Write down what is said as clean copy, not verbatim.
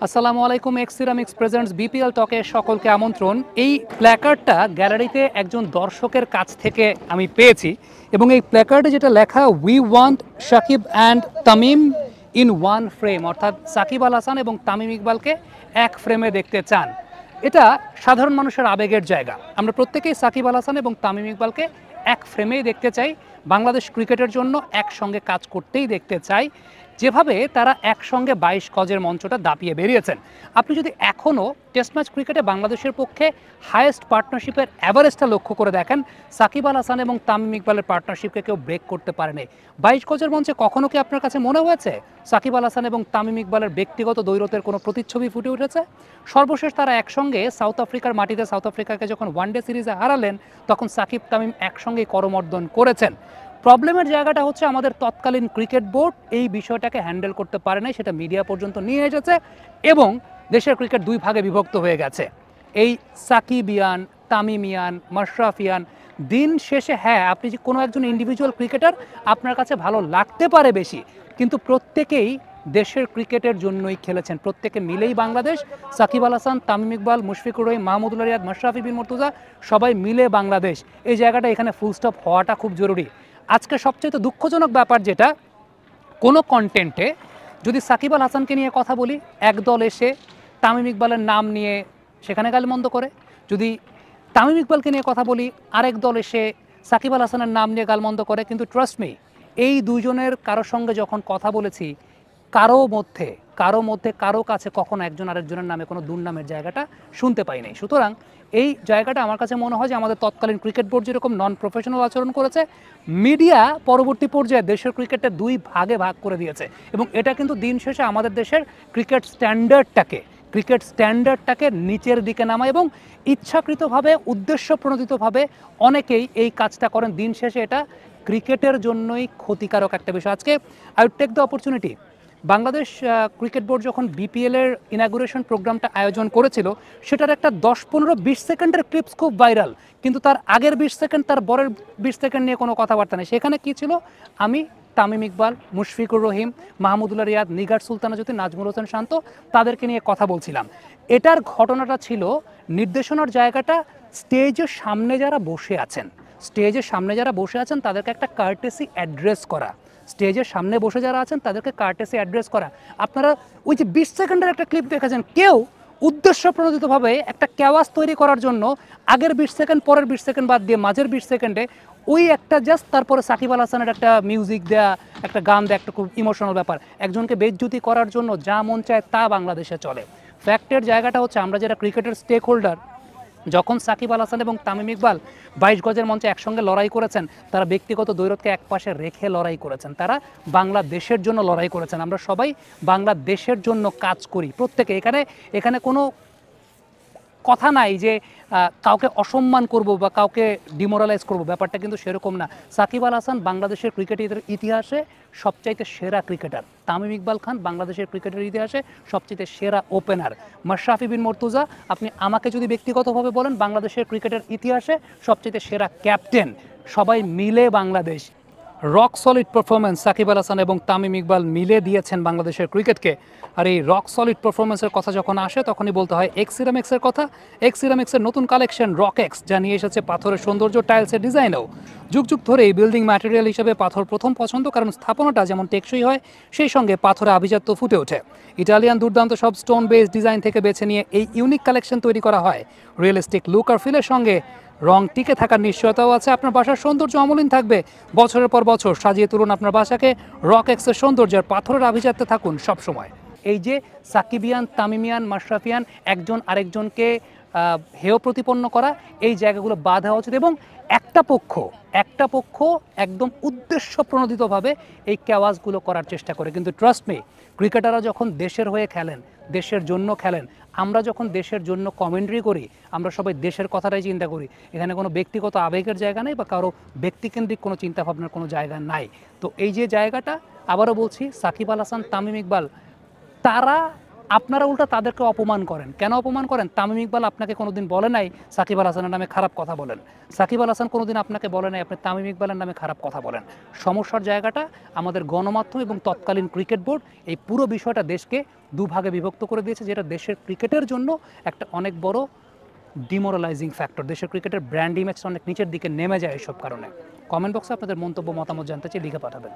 আসসালামু আলাইকুম। এক্সিরামিক্স presents BPL টকে সকলকে আমন্ত্রণ। এই প্ল্যাকার্ডটা গ্যালারিতে একজন দর্শকের কাছ থেকে আমি পেয়েছি এবং এই প্ল্যাকার্ডে যেটা লেখা, we want Shakib and Tamim in one frame, অর্থাৎ সাকিব আল হাসান এবং তামিম ইকবালকে এক ফ্রেমে দেখতে চান। এটা সাধারণ মানুষের আবেগের জায়গা। আমরা প্রত্যেকেই সাকিব আল হাসান এবং তামিম ইকবালকে এক ফ্রেমেই দেখতে চাই, বাংলাদেশ ক্রিকেটের জন্য একসঙ্গে কাজ করতেই দেখতে চাই, যেভাবে তারা একসঙ্গে 22 গজের মঞ্চটা দাপিয়ে বেরিয়েছেন। আপনি যদি এখনও টেস্ট ম্যাচ ক্রিকেটে বাংলাদেশের পক্ষে হায়েস্ট পার্টনারশিপের অ্যাভারেজটা লক্ষ্য করে দেখেন, সাকিব আল হাসান এবং তামিম ইকবালের পার্টনারশিপকে কেউ ব্রেক করতে পারেনি। 22 গজের মঞ্চে কখনো কি আপনার কাছে মনে হয়েছে সাকিব আল হাসান এবং তামিম ইকবালের ব্যক্তিগত দ্বৈরথের কোনো প্রতিচ্ছবি ফুটে উঠেছে? সর্বশেষ তারা একসঙ্গে সাউথ আফ্রিকার মাটিতে সাউথ আফ্রিকাকে যখন ওয়ানডে সিরিজে হারালেন, তখন সাকিব তামিম একসঙ্গেই করমর্দন করেছেন। প্রবলেমের জায়গাটা হচ্ছে আমাদের তৎকালীন ক্রিকেট বোর্ড এই বিষয়টাকে হ্যান্ডেল করতে পারে নাই, সেটা মিডিয়া পর্যন্ত নিয়ে এসেছে এবং দেশের ক্রিকেট দুই ভাগে বিভক্ত হয়ে গেছে। এই সাকিবিয়ান, তামিমিয়ান, মাশরাফিয়ান, দিন শেষে হ্যাঁ, আপনি যে কোনো একজন ইন্ডিভিজুয়াল ক্রিকেটার আপনার কাছে ভালো লাগতে পারে বেশি, কিন্তু প্রত্যেকেই দেশের ক্রিকেটের জন্যই খেলেছেন। প্রত্যেকে মিলেই বাংলাদেশ, সাকিব আল হাসান, তামিম ইকবাল, মুশফিকুর রহিম, মাহমুদুল্লাহ রিয়াদ, মাশরাফি বিন মুর্তজা, সবাই মিলে বাংলাদেশ। এই জায়গাটা এখানে ফুল স্টপ হওয়াটা খুব জরুরি। আজকে সবচেয়ে দুঃখজনক ব্যাপার যেটা, কোনো কন্টেন্টে যদি সাকিব আল হাসানকে নিয়ে কথা বলি, একদল এসে তামিম ইকবালের নাম নিয়ে সেখানে গালমন্দ করে। যদি তামিম ইকবালকে নিয়ে কথা বলি, আরেক দল এসে সাকিব আল হাসানের নাম নিয়ে গালমন্দ করে। কিন্তু ট্রাস্ট মি, এই দুজনের কারোর সঙ্গে যখন কথা বলেছি, কারো মধ্যে কারো কাছে কখনো একজন আরেকজনের নামে কোনো দুর্নামের জায়গাটা শুনতে পাই নাই। সুতরাং এই জায়গাটা আমার কাছে মনে হয় যে আমাদের তৎকালীন ক্রিকেট বোর্ড যেরকম নন প্রফেশনাল আচরণ করেছে, মিডিয়া পরবর্তী পর্যায়ে দেশের ক্রিকেটে দুই ভাগে ভাগ করে দিয়েছে এবং এটা কিন্তু দিন শেষে আমাদের দেশের ক্রিকেট স্ট্যান্ডার্ডটাকে নিচের দিকে নামায় এবং ইচ্ছাকৃতভাবে, উদ্দেশ্যপ্রণোদিতভাবে অনেকেই এই কাজটা করেন। দিন শেষে এটা ক্রিকেটের জন্যই ক্ষতিকারক একটা বিষয়। আজকে I would take the opportunity, Bangladesh cricket board যখন বিপিএলের ইনাগুরেশন প্রোগ্রামটা আয়োজন করেছিল, সেটার একটা 10-15-20 সেকেন্ডের ক্লিপস খুব ভাইরাল, কিন্তু তার আগের 20 সেকেন্ড, তার পরের 20 সেকেন্ড নিয়ে কোনো কথাবার্তা নেই। সেখানে কী ছিল? আমি, তামিম ইকবাল, মুশফিকুর রহিম, মাহমুদুল্লাহ রিয়াদ, নিগার সুলতানা জ্যোতি, নাজমুল হোসেন শান্ত, তাদেরকে নিয়ে কথা বলছিলাম। এটার ঘটনাটা ছিল, নির্দেশনার জায়গাটা স্টেজের সামনে যারা বসে আছেন তাদেরকে একটা কার্টেসি অ্যাড্রেস করা। স্টেজের সামনে বসে যারা আছেন তাদেরকে কার্টেসি অ্যাড্রেস করা। আপনারা ওই যে 20 সেকেন্ডের একটা ক্লিপ দেখেছেন, কেউ উদ্দেশ্যপ্রণোদিতভাবে একটা ক্যাওয়াস তৈরি করার জন্য আগের 20 সেকেন্ড, পরের 20 সেকেন্ড বাদ দিয়ে মাঝের 20 সেকেন্ডে ওই একটা জাস্ট, তারপরে সাকিব আল হাসানের একটা মিউজিক দেয়া, একটা গান দেয়া, একটা খুব ইমোশনাল ব্যাপার। একজনকে বেইজ্জতি করার জন্য যা মন চায় তা বাংলাদেশে চলে। ফ্যাক্টের জায়গাটা হচ্ছে, আমরা যারা ক্রিকেটের স্টেক হোল্ডার, যখন সাকিব আল হাসান এবং তামিম ইকবাল 22 গজের মঞ্চে একসঙ্গে লড়াই করেছেন, তারা ব্যক্তিগত দ্বৈরথকে একপাশে রেখে লড়াই করেছেন, তারা বাংলাদেশের জন্য লড়াই করেছেন। আমরা সবাই বাংলাদেশের জন্য কাজ করি প্রত্যেকে। এখানে কোনো কথা নাই যে কাউকে অসম্মান করব বা কাউকে ডিমোরালাইজ করব, ব্যাপারটা কিন্তু সেরকম না। সাকিব আল হাসান বাংলাদেশের ক্রিকেটের ইতিহাসে সবচাইতে সেরা ক্রিকেটার, তামিম ইকবাল খান বাংলাদেশের ক্রিকেটের ইতিহাসে সবচাইতে সেরা ওপেনার, মাশরাফি বিন মুর্তজা, আপনি আমাকে যদি ব্যক্তিগতভাবে বলেন, বাংলাদেশের ক্রিকেটের ইতিহাসে সবচাইতে সেরা ক্যাপ্টেন। সবাই মিলে Bangladesh, rock solid performance Shakib Al Hasan এবং তামিম ইকবাল মিলে দিয়েছেন বাংলাদেশের ক্রিকেটকে। আর এই রক সলিড পারফরমেন্সের কথা যখন আসে, তখনই বলতে হয় এক্সিরামিক্সের কথা। এক্সিরামিক্সের নতুন কালেকশন রক এক্স, যা নিয়ে এসেছে পাথরের সৌন্দর্য, টাইলসের ডিজাইনেও। যুগ যুগ ধরে এই বিল্ডিং ম্যাটেরিয়াল হিসেবে পাথর প্রথম পছন্দ, কারণ স্থাপনাটা যেমন টেকসই হয়, সেই সঙ্গে পাথরে আভিজাত্য ফুটে ওঠে। ইটালিয়ান দুর্দান্ত সব স্টোন বেস ডিজাইন থেকে বেছে নিয়ে এই ইউনিক কালেকশন তৈরি করা হয়। রিয়েলিস্টিক লুক আর ফিলের সঙ্গে রং টিকে থাকার নিশ্চয়তাও আছে। আপনার বাসার সৌন্দর্য অমলিন থাকবে বছরের পর বছর। সাজিয়ে তুলুন আপনার বাসাকে রক এক্সের সৌন্দর্যের পাথরের আভিজাত্যে থাকুন সবসময়। এই যে সাকিবিয়ান, তামিমিয়ান, মাশরাফিয়ান, একজন আরেকজনকে হেয় প্রতিপন্ন করা, এই জায়গাগুলো বাধা উচিত এবং একটা পক্ষ একদম উদ্দেশ্যপ্রণোদিতভাবে এই ক্যাওয়াজগুলো করার চেষ্টা করে। কিন্তু ট্রাস্ট মি, ক্রিকেটাররা যখন দেশের হয়ে খেলেন, দেশের জন্য খেলেন, আমরা যখন দেশের জন্য কমেন্ট্রি করি, আমরা সবাই দেশের কথাটাই চিন্তা করি। এখানে কোনো ব্যক্তিগত আবেগের জায়গা নেই বা কারো ব্যক্তিকেন্দ্রিক কোনো চিন্তাভাবনার কোনো জায়গা নাই। তো এই যে জায়গাটা, আবারও বলছি, সাকিব আল হাসান, তামিম ইকবাল, তারা আপনারা উল্টা তাদেরকে অপমান করেন। কেন অপমান করেন? তামিম ইকবাল আপনাকে কোনোদিন বলে নাই সাকিব আল হাসানের নামে খারাপ কথা বলেন, সাকিব আল হাসান কোনোদিন আপনাকে বলে নাই আপনি তামিম ইকবালের নামে খারাপ কথা বলেন। সমস্যার জায়গাটা আমাদের গণমাধ্যম এবং তৎকালীন ক্রিকেট বোর্ড এই পুরো বিষয়টা দেশকে দুভাগে বিভক্ত করে দিয়েছে, যেটা দেশের ক্রিকেটের জন্য একটা অনেক বড় ডিমোরালাইজিং ফ্যাক্টর। দেশের ক্রিকেটের ব্র্যান্ড ইমেজটা অনেক নিচের দিকে নেমে যায় এইসব কারণে। কমেন্ট বক্সে আপনাদের মন্তব্য মতামত জানতে চাই, লিখে পাঠাবেন।